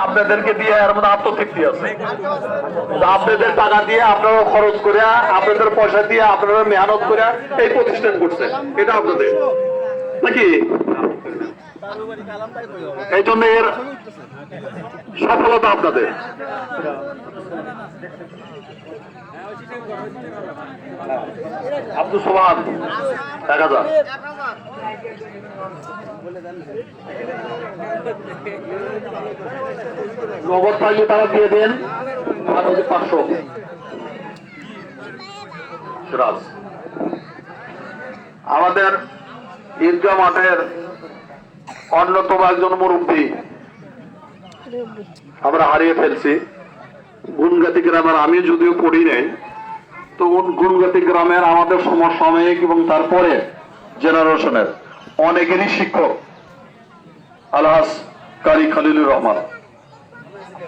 আপনাদেরকে দিয়ে এর মধ্যে আত্মতৃপ্তি আছে। আপনাদের টাকা দিয়ে আপনারা খরচ করে, আপনাদের পয়সা দিয়ে আপনারা মেহনত করে এই প্রতিষ্ঠান করছেন, এটা আপনাদের নাকি? এই জন্য এর সফলতা আপনাদের। আব্দুল সোহান 1000, নগদ থাকলে তারা দিয়ে দেন 500। সিরাজ আমাদের ঈদগাহ মাঠের অন্যতম একজন মুরব্বী আমরা হারিয়ে ফেলছি। গুনগাতি গ্রামের, আমি যদিও পড়ি নাই, তো গুনগাতি গ্রামের আমাদের সমসাময়িক এবং তারপরে জেনারেশনের অনেকেরই শিক্ষক আলহাজ কারি খলিলুর রহমান।